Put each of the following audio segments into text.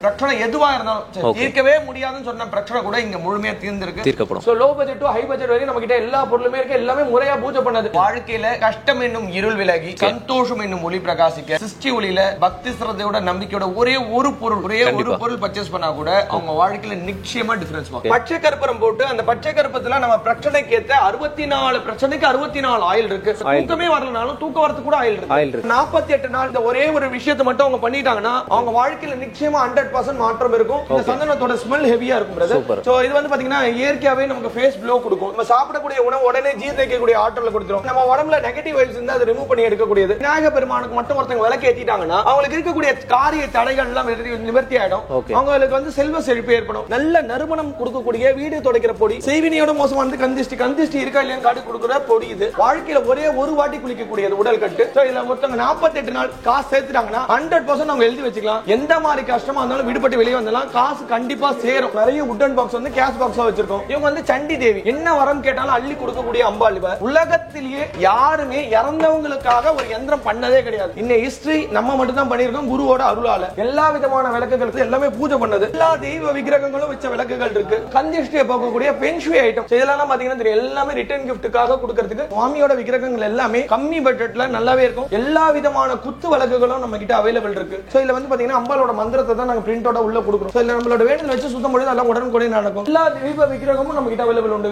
பிரச்சனை எதுவா இருந்தாலும் தீர்க்கவே முடியாதுன்னு சொன்ன பிரச்சனை கூட இங்க முழுமையா தீர்க்கப்படும். So low budget to high budget வரைக்கும் நம்ம கிட்ட எல்லா பொருளுமே இருக்கு, எல்லாமே முறையா பூஜை பண்ணது. வாழ்க்கையில கஷ்டம் என்னும் இருள் விலகி சந்தோஷம் என்னும் ஒளி பிரகாசிக்க சிருஷ்டி ஒளியில பக்தி சிரத்தையோட நம்பிக்கையோட ஒரே ஒரு பொருள் பர்ச்சேஸ் பண்ணா கூட அவங்க வாழ்க்கையில நிச்சயமா டிஃபரன்ஸ் வரும். பச்சை கற்பூரம் போட்டு அந்த பச்சை கற்பூரத்துல நம்ம பிரச்சனைக்கு ஏத்த 64 பிரச்சனைக்கு 64 ஆயில் இருக்கு. தூக்கமே வரலனாலும் தூக்க வரது கூட ஆயில் இருக்கு. 48 நாள் இந்த ஒரே ஒரு விஷயத்தை மட்டும் அவங்க பண்ணிட்டாங்கன்னா அவங்க வாழ்க்கையில நிச்சயமா 100% மாற்றம் இருக்கும். இந்த சந்தனத்தோட ஸ்மெல் ஹெவியா இருக்கும் பிரதர். சோ இது வந்து பாத்தீங்கன்னா இயற்கையாவே நமக்கு ஃபேஸ் க்ளோ கொடுக்கும். நம்ம சாப்பிடக்கூடிய உணவு உடனே ஜீரணிக்கக்கூடிய ஆற்றலை கொடுத்துரும். நம்ம உடம்புல நெகட்டிவ் வைப்ஸ் இருந்தா அதை ரிமூவ் பண்ணி எடுக்கக்கூடியது. விநாயகர் பெருமானுக்கு மட்டும் ஒருத்தங்க விளக்கு ஏத்திட்டாங்கன்னா அவங்களுக்கு இருக்கக்கூடிய காரிய தடைகள் எல்லாம் நிவர்த்தி ஆயிடும். அவங்களுக்கு வந்து செல்வ செழிப்பு ஏற்படும். நல்ல நறுமணம் கொடுக்கக்கூடிய வீடு துடைக்கிற பொடி, செய்வினியோட மோசமானது கந்திஷ்டி இருக்கா இல்லையா காட்டி கொடுக்குற பொடி. இது வாழ்க்கையில ஒரே ஒரு வாட்டி குளிக்கக்கூடியது உடல் கட்டு. இதுல மொத்தம் 48 நாள் காசு சேர்த்துட்டாங்கன்னா 100% அவங்க எழுதி வச்சுக்கலாம். எந்த மாதிரி கஷ்டமா இருந்தாலும் விடுபட்டு வெளியே வந்தலாம், காசு கண்டிப்பா சேரும். நிறைய வுடன் பாக்ஸ் வந்து கேஷ் பாக்ஸா வச்சிருக்கோம். இவங்க வந்து சண்டி தேவி, என்ன வரம் கேட்டாலும் அள்ளி கொடுக்கக்கூடிய அம்பாள். உலகத்திலேயே யாருமே இறந்தவங்களுக்காக ஒரு யந்திரம் பண்ணதே கிடையாது. இன்ன ஹிஸ்டரி நம்ம மட்டும் தான் பண்ணிருக்கோம். குருவோட அருளால எல்லா விதமான விளக்குகளுக்கு எல்லாமே பூஜை பண்ணது. எல்லா தெய்வ விக்கிரகங்களும் வச்ச விளக்குகள் இருக்கு. கந்திஷ்டியை போக்கக்கூடிய பென்ஷுவே ஐட்டம் இதெல்லாம் பாத்தீங்கன்னா தெரியும். எல்லாமே ரிட்டர்ன் கிஃப்ட்டுக்காக கொடுக்கிறதுக்கு சுவாமியோட விக்கிரகங்கள் எல்லாமே கம்மி பட்ஜெட்ல நல்லாவே இருக்கும். எல்லா விதமான குத்து விளக்குகளும் நம்ம கிட்ட அவைலபிள் இருக்கு. சோ இதுல வந்து பாத்தீங்கன்னா அம்பாளோட மந்திரத்தை தான் நாங்க பிரிண்டோட உள்ள கொடுக்குறோம். சோ இதுல நம்மளோட வேண்டுதல் வச்சு சுத்தம் பண்ணி எல்லாம் உடனுக்குடனே நடக்கும். எல்லா தெய்வ விக்கிரகமும் நம்ம கிட்ட அவைலபிள் உண்டு.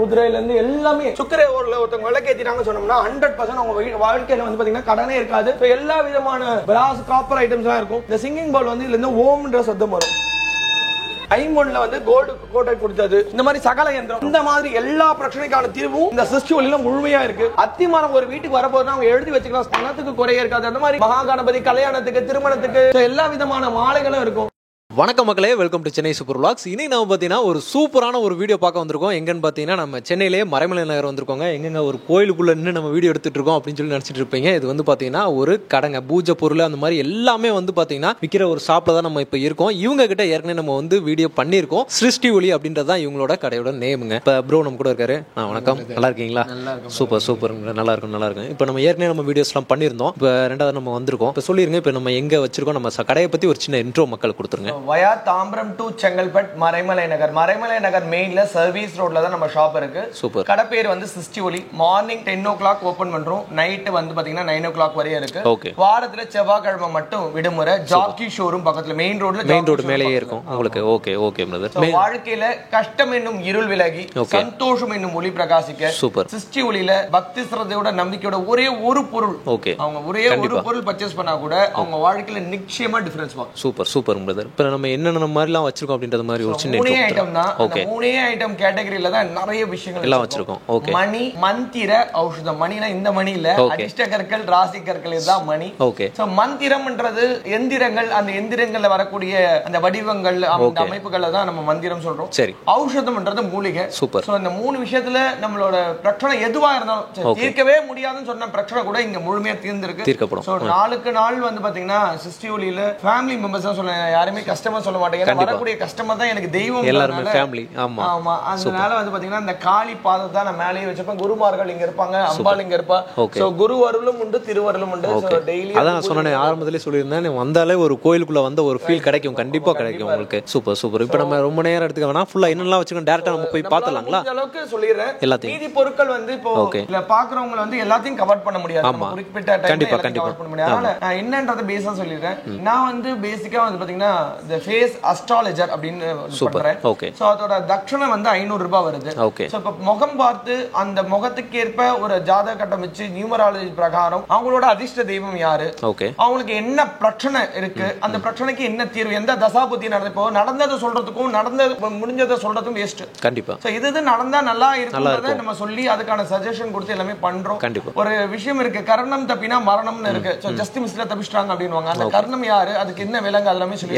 குதிரையில இருந்து எல்லாமே சுக்கரே ஒருத்தவங்க விளக்கேத்திட்டாங்க சொன்னோம்னா 100% அவங்க வாழ்க்கையில வந்து பாத்தீங்கன்னா கடனே இருக்காது. எல்லா விதமான பிராஸ் காப்பர் ஐட்டம்ஸ் எல்லாம் இருக்கும். இந்த சிங்கிங் பவுல் வந்து இதுல இருந்து ஓம்ன்ற சத்தம் வரும். ஐமோன்ல வந்து கோல்டு கோட்டை கொடுத்தது. இந்த மாதிரி சகல யந்திரம், இந்த மாதிரி எல்லா பிரச்சனைக்கான தீர்வும் இந்த சிருஷ்டி ஒளியில முழுமையா இருக்கு. அத்திமரம் ஒரு வீட்டுக்கு வரப்போதுனா அவங்க எழுதி வச்சுக்கலாம், பணத்துக்கு குறைய இருக்காது. அந்த மாதிரி மகா கணபதி கல்யாணத்துக்கு திருமணத்துக்கு எல்லா விதமான மாலைகளும் இருக்கும். வணக்கம் மக்களே, welcome to Chennai super vlogs. இன்னைக்கு நம்ம பார்த்தீங்கன்னா ஒரு சூப்பரான ஒரு வீடியோ பார்க்க வந்திருக்கோம். எங்கன்னு பார்த்தீங்கன்னா நம்ம சென்னையிலேயே மறைமலை நகர் வந்திருக்கோங்க. எங்கெங்க ஒரு கோயிலுக்குள்ள நின்று நம்ம வீடியோ எடுத்துட்டு இருக்கோம் அப்படின்னு சொல்லி நினச்சிட்டு இருப்பீங்க. இது வந்து பார்த்தீங்கன்னா ஒரு கடைங்க, பூஜை பொருள் அந்த மாதிரி எல்லாமே வந்து பார்த்தீங்கன்னா விற்கிற ஒரு ஷாப்ல தான் நம்ம இப்போ இருக்கோம். இவங்க கிட்ட ஏற்கனவே நம்ம வந்து வீடியோ பண்ணியிருக்கோம். சிருஷ்டி ஒளி அப்படின்றது தான் இவங்களோட கடையோட நேமுங்க. இப்போ ப்ரோ நம்ம கூட இருக்காரு. வணக்கம், நல்லா இருக்கீங்களா? சூப்பர் சூப்பர், நல்லா இருக்கும். இப்போ நம்ம ஏற்கனவே நம்ம வீடியோஸ்லாம் பண்ணியிருந்தோம். இப்போ ரெண்டாவது நம்ம வந்திருக்கோம். இப்போ சொல்லிருங்க, இப்போ நம்ம எங்கே வச்சிருக்கோம், நம்ம கடையை பற்றி ஒரு சின்ன இன்ட்ரோ மக்கள் கொடுத்துருங்க. வயா தாம்பரம் டு செங்கல்பட் மறைமலை நகர் மெயின்ல சர்வீஸ் ரோட்ல தான் நம்ம ஷாப் இருக்கு. சூப்பர். கடை பேர் வந்து சிருஷ்டி ஒளி. மார்னிங் 10 o'clock ஓபன் பண்றோம். நைட் வந்து பாத்தீங்கன்னா 9 o'clock வரையும் இருக்கு. ஓகே. வாரத்துல செவ்வாய்க்கிழமை மட்டும் விடுமுறை. ஜாக்கி ஷோரூம் பக்கத்துல மெயின் ரோடு மேலேயே இருக்கும் உங்களுக்கு. Okay okay brother. வாழ்க்கையில கஷ்டம் என்னும் இருள் விலகி சந்தோஷம் என்னும் ஒளி பிரகாசிக்க சூப்பர். சிருஷ்டி ஒளியில பக்தி சிரத்தையோட நம்பிக்கையோட ஒரே ஒரு பொருள். ஓகே. அவங்க ஒரே ஒரு பொருள் பர்ச்சேஸ் பண்ணா கூட அவங்க வாழ்க்கையில நிச்சயமா டிஃபரன்ஸ் வரும். Super super brother. இப்போ நம்ம என்னென்ன மாதிரிலாம் வச்சிருக்கோம் அப்படின்றது மாதிரி ஒரு சின்ன ஐட்டம் தான். ஓகே. மூணே ஐட்டம் கேட்டகரியில தான் நிறைய விஷயங்கள் எல்லாம் வச்சிருக்கோம். ஓகே. மணி, மந்திர, ஔஷதம். மணினா இந்த மணி இல்ல, அதிர்ஷ்ட கற்கள், ராசி கற்கள், இதுதான் மணி. ஓகே. சோ மந்திரம்ன்றது எந்திரங்கள், அந்த எந்திரங்கள்ல வரக்கூடிய அந்த வடிவங்கள், அந்த அமைப்புகளை தான் நம்ம மந்திரம் சொல்றோம். சரி. ஔஷதம்ன்றது மூலிகை. சூப்பர். சோ இந்த மூணு விஷயத்துல நம்மளோட பிரச்சனை எதுவா இருந்தாலும் தீர்க்கவே முடியாதுன்னு சொன்ன பிரச்சனை கூட இங்க முழுமையா தீர்க்கப்படும். சோ நாளுக்கு நாள் வந்து பாத்தீங்கன்னா சிருஷ்டி ஒளியில ஃபேமிலி மெம்பர்ஸ் தான் சொல்ல, யாருமே கஸ்டமர் சொல்ல மாட்டாங்க. வரக்கூடிய கஸ்டமர் தான் எனக்கு தெய்வம். எல்லாரும் ஃபேமிலி. ஆமா ஆமா. அதனால வந்து பாத்தீங்கன்னா இந்த காளி பாதத்தை தான் நான் மேலேயே வச்சிருப்பேன். குருமார்கள் இங்க இருப்பாங்க, அம்பாள் இங்க இருப்பா. சோ குரு அருளும் உண்டு, திருவருளும் உண்டு. சோ டெய்லி அதான் நான் சொன்னேன், ஆரம்பத்திலே சொல்லியிருந்தேன், வந்தாலே ஒரு கோயிலுக்குள்ள வந்த ஒரு ஃபீல் கிடைக்கும், கண்டிப்பா கிடைக்கும் உங்களுக்கு. Super super. இப்போ நம்ம ரொம்ப நேரம் எடுத்துக்க வேணா, ஃபுல்லா என்னெல்லாம் வச்சுக்கோங்க, டைரக்டா நம்ம போய் பார்த்தலாங்களா? இந்த அளவுக்கு சொல்லிடுறேன். எல்லாத்தையும் மீதி பொருட்கள் வந்து இப்போ இல்ல பாக்குறவங்க வந்து எல்லாத்தையும் கவர் பண்ண முடியாது. குறிப்பிட்ட டைம்ல கவர் பண்ண முடியாது. அதனால நான் என்னன்றதை பேஸா சொல்லிடுறேன். நான் வந்து பேசிக்கா வந்து பாத்தீங்கன்னா இந்த ஃபேஸ் அஸ்ட்ராலஜர் அப்படின்னு பண்றேன். ஓகே. சோ அதோட தட்சணை வந்து 500 ரூபாய் வருது. ஓகே. சோ இப்ப முகம் பார்த்து அந்த முகத்துக்கு ஏற்ப ஒரு ஜாதக கட்டம் வச்சு நியூமராலஜி பிரகாரம் அவங்களோட அதிர்ஷ்ட தெய்வம் யாரு, ஓகே, அவங்களுக்கு என்ன பிரச்சனை இருக்கு, அந்த பிரச்சனைக்கு என்ன தீர்வு, எந்த தசாபுத்தி நடந்தப்போ நடந்ததை சொல்றதுக்கும் நடந்தது முடிஞ்சதை சொல்றதுக்கும் வேஸ்ட். கண்டிப்பா. சோ இது நடந்தா நல்லா இருக்கும்ன்றத நம்ம சொல்லி அதுக்கான சஜஷன் கொடுத்து எல்லாமே பண்றோம். கண்டிப்பா. ஒரு விஷயம் இருக்கு, கர்ணம் தப்பினா மரணம்னு இருக்கு. சோ ஜஸ்ட் மிஸ்ல தப்பிச்சிட்டாங்க அப்படின்வாங்க. அந்த கர்ணம் யாரு, அதுக்கு என்ன விலங்கு,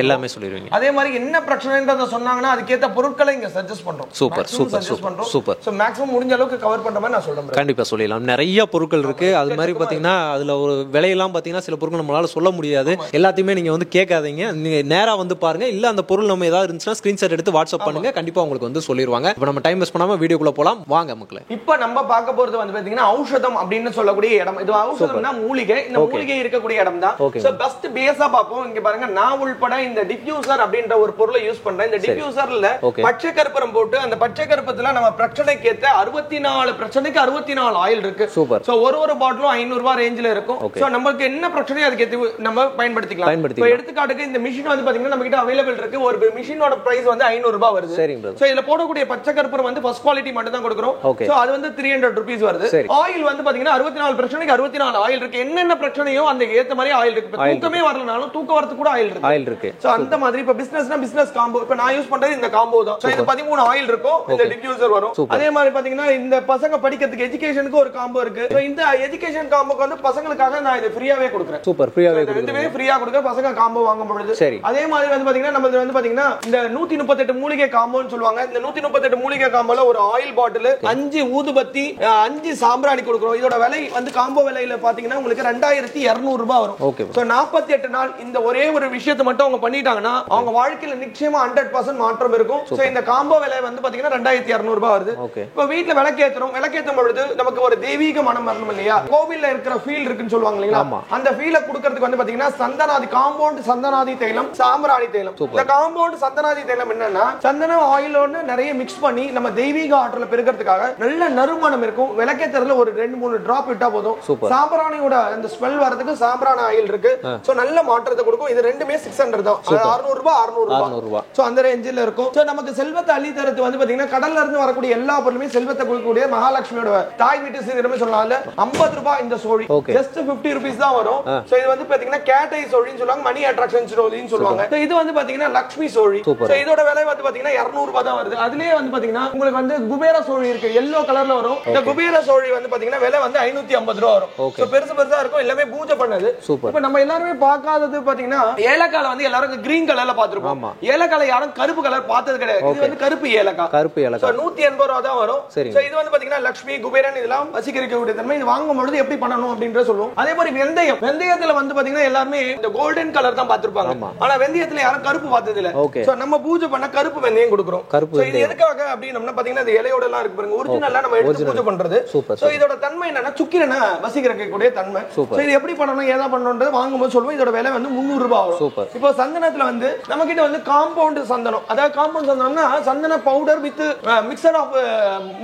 எல்லாமே சொல்லிடுவீங்க. அதே மாதிரி என்ன பிரச்சனைன்றத சொன்னாங்கன்னா அதுக்கேத்த பொருட்களை இங்க சஜஸ்ட் பண்றோம். Super super super. So maximum முடிஞ்ச அளவுக்கு கவர் பண்ற மாதிரி நான் சொல்றேன். கண்டிப்பா சொல்லிடலாம். நிறைய பொருட்கள் இருக்கு. அது மாதிரி பாத்தீங்கன்னா அதுல ஒரு விலையெல்லாம் பாத்தீங்கன்னா சில பொருட்கள் நம்மளால சொல்ல முடியாது. எல்லாத்தையுமே நீங்க வந்து கேட்காதீங்க, நீங்க நேரா வந்து பாருங்க. இல்ல அந்த பொருள் நம்ம ஏதாவது இருந்துச்சுன்னா ஸ்கிரீன்ஷாட் எடுத்து வாட்ஸ்அப் பண்ணுங்க, கண்டிப்பா உங்களுக்கு வந்து சொல்லிடுவாங்க. இப்போ நம்ம டைம் வேஸ்ட் பண்ணாம வீடியோக்குள்ள போலாம் வாங்க மக்களே. இப்போ நம்ம பார்க்க போறது வந்து பாத்தீங்கன்னா ஔஷதம் அப்படின்னு சொல்லக்கூடிய இடம். இது ஔஷதம்னா மூலிகை. இந்த மூலிகை இருக்கக்கூடிய இடம் தான். சோ ஃபர்ஸ்ட் பேஸா பாப்போம். இங்க பாருங்க, நான் உள்பட இந்த டிஃப்யூஸ் டிஃப்யூசர் அப்படின்ற ஒரு பொருளை யூஸ் பண்றேன். இந்த டிஃப்யூசர்ல பச்சை கற்பூரம் போட்டு அந்த பச்சை கற்பூரத்துல நம்ம பிரச்சனைக்கு ஏத்த 64 பிரச்சனைக்கு 64 ஆயில் இருக்கு. சூப்பர். சோ ஒரு பாட்டிலும் 500 ரூபாய் ரேஞ்சில இருக்கும். சோ நமக்கு என்ன பிரச்சனையோ அதுக்கு ஏத்த நம்ம பயன்படுத்திக்கலாம். இப்போ எடுத்துக்காட்டுக்கு இந்த மிஷின் வந்து பாத்தீங்கன்னா நம்ம கிட்ட அவைலபிள் இருக்கு. ஒரு மிஷினோட பிரைஸ் வந்து 500 ரூபாய் வருது. சோ இதுல போடக்கூடிய பச்சை கற்பூரம் வந்து ஃபர்ஸ்ட் குவாலிட்டி மட்டும் தான் கொடுக்கிறோம். சோ அது வந்து 300 ரூபீஸ் வருது. ஆயில் வந்து பாத்தீங்கன்னா 64 பிரச்சனைக்கு 64 ஆயில் இருக்கு. என்னென்ன பிரச்சனையோ அந்த ஏத்த மாதிரி ஆயில் இருக்கு. தூக்கமே வரலனாலும் தூக்க வரது கூட ஆயில் இருக்கு. சோ அந்த மாதிரி இப்ப பிசினஸ்னா பிசினஸ் காம்போ. இப்ப நான் யூஸ் பண்றது இந்த காம்போ தான். சோ இது 13 ஆயில் இருக்கும். இந்த டிஃப்யூசர் வரும். அதே மாதிரி பாத்தீங்கன்னா இந்த பசங்க படிக்கிறதுக்கு எஜுகேஷனுக்கு ஒரு காம்போ இருக்கு. சோ இந்த எஜுகேஷன் காம்போக்கு வந்து பசங்களுக்காக நான் இது ஃப்ரீயாவே கொடுக்கிறேன். சூப்பர். ஃப்ரீயாவே ரெண்டுமே ஃப்ரீயா கொடுக்க பசங்க காம்போ வாங்க முடியுது. அதே மாதிரி வந்து பாத்தீங்கன்னா நம்ம வந்து பாத்தீங்கன்னா இந்த 138 மூலிகை காம்போன்னு சொல்லுவாங்க. இந்த 138 மூலிகை காம்போல ஒரு ஆயில் பாட்டில் 5 ஊதுபத்தி 5 சாம்பிராணி கொடுக்கிறோம். இதோட விலை வந்து காம்போ விலையில பாத்தீங்கன்னா உங்களுக்கு 2200 ரூபாய் வரும். சோ 48 நாள் இந்த ஒரே ஒரு விஷயத்தை மட்டும் அவங்க பண்ணிட்டாங்கன்னா அவங்க வாழ்க்கையில நிச்சயமா 100% மாற்றம் இருக்கும். சோ இந்த காம்போ விலை வந்து பாத்தீங்கன்னா 2200 ரூபாய் வருது. இப்போ வீட்ல விளக்கேத்தும் பொழுது நமக்கு ஒரு தெய்வீக மனம் வரணும் இல்லையா? கோவில்ல இருக்கிற ஃபீல் இருக்குன்னு சொல்லுவாங்க இல்லையா? அந்த ஃபீலை கொடுக்கிறதுக்கு வந்து பாத்தீங்கன்னா சந்தனாதி காம்பவுண்ட் சந்தனாதி தைலம் சாம்பிராணி தைலம். இந்த காம்பவுண்ட் சந்தனாதி தைலம் என்னன்னா சந்தனம் ஆயிலோட நிறைய மிக்ஸ் பண்ணி நம்ம தெய்வீக ஆற்றலை பெருக்கிறதுக்காக நல்ல நறுமணம் இருக்கும். விளக்கேத்துறதுல ஒரு 2-3 டிராப் விட்டா போதும். சாம்பிராணியோட அந்த ஸ்மெல் வரதுக்கு சாம்பிராணி ஆயில் இருக்கு. சோ நல்ல மாற்றத்தை கொடுக்கும். இது ரெண்டுமே 600 தான். 600 ரூபாய் 600 ரூபாய். சோ அந்த ரேஞ்சில இருக்கும். சோ நமக்கு செல்வத்தை அள்ளி தரது வந்து பாத்தீங்கன்னா கடல்ல இருந்து வரக்கூடிய எல்லா பொருளுமே செல்வத்தை கொடுக்கக்கூடிய மகாலட்சுமியோட தாய் வீட்டு சீரமே சொல்லலாம்ல. 50 ரூபாய் இந்த சோழி ஜஸ்ட் 50 ரூபீஸ் தான் வரும். சோ இது வந்து பாத்தீங்கன்னா கேட் ஐ சோழின்னு சொல்லுவாங்க. மணி அட்ராக்ஷன் சோழின்னு சொல்லுவாங்க. சோ இது வந்து பாத்தீங்கன்னா லட்சுமி சோழி. சோ இதோட விலை வந்து பாத்தீங்கன்னா 200 ரூபாய் தான் வருது. அதுலயே வந்து பாத்தீங்கன்னா உங்களுக்கு வந்து குபேர சோழி இருக்கு. எல்லோ கலர்ல வரும். இந்த குபேர சோழி வந்து பாத்தீங்கன்னா விலை வந்து 550 ரூபாய் வரும். சோ பெருசா இருக்கும். எல்லாமே பூஜை பண்ணது. இப்ப நம்ம எல்லாரும் பார்க்காதது பாத்தீங்கன்னா ஏலக்காய் வந்து எல்லாரும் கிரீன் கலர்ல பாத்துருப்போம். ஏலக்காய் யாரும் கருப்பு கலர் பார்த்தது கிடையாது. இது வந்து கருப்பு ஏலக்காய். சோ 180 ரூபாய் தான் வரும். சோ இது வந்து பாத்தீங்கன்னா லட்சுமி குபேரன் இதெல்லாம் வசீகரிக்கக்கூடிய தன்மை. இது வாங்கும் பொழுது எப்படி பண்ணணும் அப்படின்ற சொல்லுவோம். அதே மாதிரி வெந்தயத்துல வந்து பாத்தீங்கன்னா எல்லாரும் இந்த கோல்டன் கலர் தான் பாத்துருப்பாங்க. ஆனா வெந்தயத்துல யாரும் கருப்பு பார்த்தது இல்ல. சோ நம்ம பூஜை பண்ண கருப்பு வெந்தயம் கொடுக்கிறோம். சோ இது எதுக்காக அப்படின்னா பாத்தீங்கன்னா இந்த இலையோட எல்லாம் இருக்கு பாருங்க. ஒரிஜினலா நம்ம எடுத்து பூஜை பண்றது. சோ இதோட தன்மை என்னன்னா சுக்கிரனை வசீகரிக்கக்கூடிய தன்மை. சோ இது எப்படி பண்ணணும் ஏதா பண்ணணும்ன்றது வாங்கும்போது சொல்லுவோம். இதோட விலை வந்து 300 ரூபாய் வரும். இப்போ சந்தனத்துல வந்து நம்ம கிட்ட வந்து காம்பவுண்ட் சந்தனம். அதாவது காம்பவுண்ட் சந்தனம்னா சந்தன பவுடர் வித் மிக்சர் ஆஃப்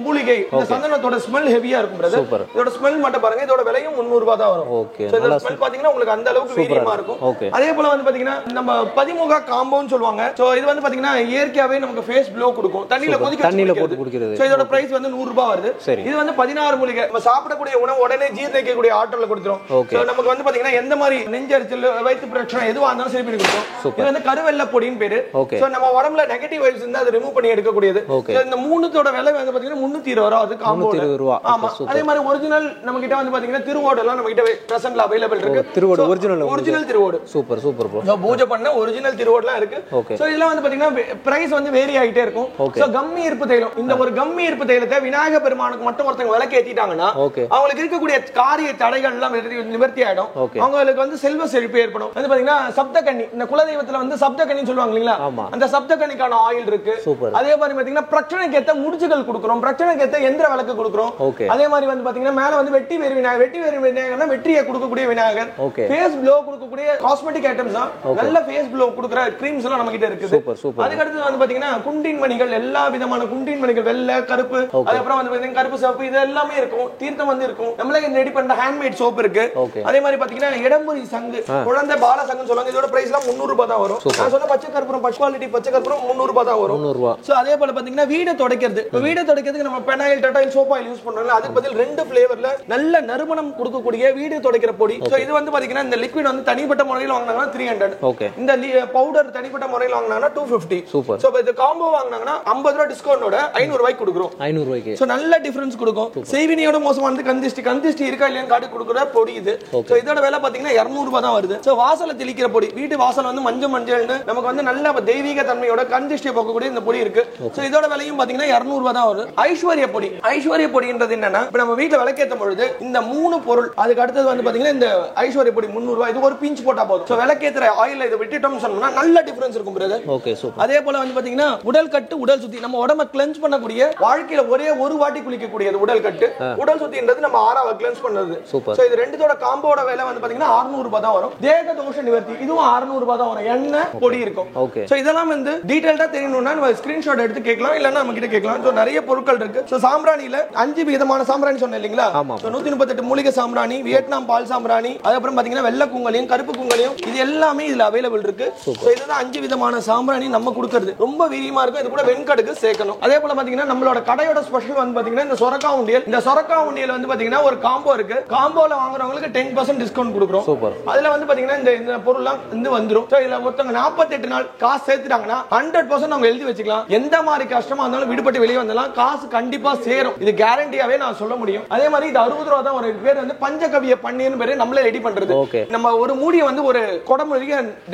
மூலிகை. இந்த சந்தனத்தோட ஸ்மெல் ஹெவியா இருக்கும் பிரதர். இதோட ஸ்மெல் மட்டும் பாருங்க. இதோட விலையும் 300 ரூபாய் தான் வரும். சோ இதோட ஸ்மெல் பாத்தீங்கன்னா உங்களுக்கு அந்த அளவுக்கு வீரியமா இருக்கும். அதே போல வந்து பாத்தீங்கன்னா நம்ம பதிமுக காம்பவுண்ட் சொல்லுவாங்க. சோ இது வந்து பாத்தீங்கன்னா இயற்கையாவே நமக்கு ஃபேஸ் க்ளோ கொடுக்கும். தண்ணில போட்டு குடிக்கிறது. சோ இதோட பிரைஸ் வந்து 100 ரூபாய் வருது. இது வந்து 16 மூலிகை. நம்ம சாப்பிடக்கூடிய உணவு உடனே ஜீரணிக்கக்கூடிய ஆற்றலை கொடுத்துரும். சோ நமக்கு வந்து பாத்தீங்கன்னா எந்த மாதிரி நெஞ்செரிச்சல் வயித்து பிரச்சனை எதுவா இருந்தாலும் சரி பண்ணி கொடுக்கும். இது வந்து கருவெல்ல பொடின்னு பேரு. சோ நம்ம உடம்புல நெகட்டிவ் வைப்ஸ் இருந்தா அதை ரிமூவ் பண்ணி எடுக்கக்கூடியது. இந்த மூணுத்தோட விலை வந்து பாத்தீங்கன்னா 320 ரூபாய் அது காம்பவுண்ட். ஆமா. அதே மாதிரி ஒரிஜினல் நம்ம கிட்ட வந்து பாத்தீங்கன்னா திருவோடு எல்லாம் நம்ம கிட்ட பிரசன்ட்ல அவைலபிள் இருக்கு. திருவோடு ஒரிஜினல் திருவோடு. Super super bro. பூஜை பண்ண ஒரிஜினல் திருவோடுலாம் இருக்கு. சோ இதெல்லாம் வந்து பாத்தீங்கன்னா பிரைஸ் வந்து வேரி ஆயிட்டே இருக்கும். சோ கம்மி இருப்பு தைலம். இந்த ஒரு கம்மி இருப்பு தைலத்தை விநாயக பெருமானுக்கு மட்டும் ஒருத்தங்க விளக்கு ஏத்திட்டாங்கன்னா அவங்களுக்கு இருக்கக்கூடிய காரிய தடைகள் எல்லாம் நிவர்த்தி ஆயிடும். அவங்களுக்கு வந்து செல்வ செழிப்பு ஏற்படும். வந்து பாத்தீங்கன்னா சப்தகன்னி. இந்த குலதெய்வத்துல வந்து சப்தகன்னின்னு சொல்லுவாங்க இல்லீங்களா? அந்த சப்தகன்னிக்கான ஆயில் இருக்கு. அதே மாதிரி பாத்தீங்கன்னா பிரச்சனைக்கு ஏத்த முடிச்சுகள் கொடுக்கிறோம். பிரச்சனைக்கு ஏத்த எந்திர விளக்கு கொடுக்கிறோம். அதே மாதிரி வந்து பாத்தீங்கன்னா மேல வந்து வெட்டி வேறு விநாயகர். வெட்டி வேறு விநாயகர்னா வெற்றியை கொடுக்கக்கூடிய விநாயகர். ஃபேஸ் க்ளோ கொடுக்கக்கூடிய காஸ்மெட்டிக் ஐட்டம்ஸ் தான். நல்ல ஃபேஸ் க்ளோ கொடுக்கிற கிரீம்ஸ் எல்லாம் நம்ம கிட்ட இருக்குது. அதுக்கு அடுத்து வந்து பாத்தீங்கன்னா குண்டின் மணிகள். எல்லா விதமான குண்டின் மணிகள் வெள்ளை கருப்பு அதுக்கப்புறம் வந்து பாத்தீங்கன்னா கருப்பு சிவப்பு இது எல்லாமே இருக்கும். தீர்த்தம் வந்து இருக்கும். நம்மளே ரெடி பண்ண ஹேண்ட்மேட் சோப் இருக்கு. அதே மாதிரி பாத்தீங்கன்னா இடம்புரி சங்கு குழந்தை பால சங்குன்னு சொல்லுவாங்க. இதோட பிரைஸ் எல்லாம் 300 ரூபாய் தான் வரும். நான் சொன்ன பச்சை கற்பூரம் பச்சை குவாலிட்டி பச்சை கற்பூரம் 300 ரூபாய் தான் வரும். சோ அதே போல பாத்தீங்கன்னா வீடு துடைக்கிறது. வீடு துடைக்கிறதுக்கு நம்ம பெனாயில் டட்டாயில் சோப் ஆயில் யூஸ் பண்றோம்ல. அதுக்கு பதில் 2 ஃப்ளேவர்ல நல்ல நறுமணம் கொடுக்கக்கூடிய வீடு துடைக்கிற பொடி. சோ இது வந்து பாத்தீங்கன்னா இந்த லிக்விட் வந்து தனிப்பட்ட முறையில் வாங்குனாங்கன்னா 300. இந்த பவுடர் தனிப்பட்ட முறையில் வாங்குனாங்கன்னா 250. சோ இது காம்போ வாங்குனாங்கன்னா 50 ரூபாய் டிஸ்கவுண்டோட 500 ரூபாய்க்கு கொடுக்குறோம். 500 ரூபாய்க்கு. சோ நல்ல டிஃபரன்ஸ் கொடுக்கும். செய்வினியோட மோசமானது கந்திஷ்டி இருக்கா இல்லையான்னு காட்டி கொடுக்குற பொடி இது. சோ இதோட விலை பாத்தீங்கன்னா 200 ரூபாய் தான் வருது. சோ வாசல்ல தெளிக்கிற பொடி. வீட்டு வாசல் வந்து மஞ்சள்னு நமக்கு வந்து நல்ல தெய்வீக தன்மையோட கந்திஷ்டியை போக்கக்கூடிய இந்த பொடி இருக்கு. சோ இதோட விலையும் பாத்தீங்கன்னா 200 ரூபாய் தான் வருது. ஐஸ்வர்ய பொடி. ஐஸ்வர்ய பொடின்றது என்னன்னா இப்ப நம்ம வீட்ல விளக்கேத்தும் பொழுது இந்த 3 பொருள் அதுக்கு அடுத்தது வந்து பாத்தீங்கன்னா இந்த ஐஸ்வர்ய பொடி 300 ரூபாய். இது ஒரு பிஞ்ச் போட்டா போதும். சோ விளக்கேத்துற ஆயில்ல இத விட்டுட்டோம்னு சொன்னா நல்ல டிஃபரன்ஸ் இருக்கும் பிரதர். Okay super. அதே போல வந்து பாத்தீங்கன்னா உடல் கட்டு உடல் சுத்தி நம்ம உடம்ப கிளென்ஸ் பண்ணக்கூடிய வாழ்க்கையில ஒரே ஒரு வாட்டி குளிக்கக்கூடியது உடல் கட்டு. உடல் சுத்தின்றது நம்ம ஆறாவ கிளென்ஸ் பண்றது. சோ இது ரெண்டுத்தோட காம்போட விலை வந்து பாத்தீங்கன்னா 600 ரூபாய் தான் வரும். தேக தோஷ நிவர்த்தி இதுவும் 600 ரூபாய் தான் வரும். எண்ணெய் சின்ன பொடி இருக்கும். சோ இதெல்லாம் வந்து டீடைலா தெரியணும்னா நம்ம ஸ்கிரீன்ஷாட் எடுத்து கேட்கலாம், இல்லன்னா நம்ம கிட்ட கேட்கலாம். சோ நிறைய பொருட்கள் இருக்கு. சோ சாம்பிராணில 5 விதமான சாம்பிராணி சொன்னேன் இல்லீங்களா? சோ 138 மூலிகை சாம்பிராணி, வியட்நாம் பால் சாம்பிராணி, அதுக்கப்புறம் பாத்தீங்கன்னா வெள்ளை குங்கலியம், கருப்பு குங்கலியம், இது எல்லாமே இதுல அவைலபிள் இருக்கு. சோ இதுதான் 5 விதமான சாம்பிராணி நம்ம கொடுக்கிறது. ரொம்ப வீரியமா இருக்கும். இது கூட வெண்கடுகு சேர்க்கணும். அதே போல பாத்தீங்கன்னா நம்மளோட கடையோட ஸ்பெஷல் வந்து பாத்தீங்கன்னா இந்த சொரக்கா உண்டியல். இந்த சொரக்கா உண்டியல் வந்து பாத்தீங்கன்னா ஒரு காம்போ இருக்கு. காம்போல வாங்குறவங்களுக்கு 10% டிஸ்கவுண்ட் கொடுக்குறோம். அதுல வந்து பாத்தீங்கன்னா இந்த பொருள்லாம் வந்து வந்துரும். சோ இதுல மொத்தம் 48 நாள் காசு சேர்த்துட்டாங்கன்னா 100% அவங்க எழுதி வச்சுக்கலாம். எந்த மாதிரி கஷ்டமா இருந்தாலும் விடுபட்டு வெளியே வந்தலாம், காசு கண்டிப்பா சேரும். இது கேரண்டியாவே நான் சொல்ல முடியும். அதே மாதிரி இது 60 ரூபாய் தான். ஒரு பேர் வந்து பஞ்சகவிய பன்னீர்னு பேரு, நம்மளே ரெடி பண்றது. நம்ம ஒரு மூடியை வந்து ஒரு குடம்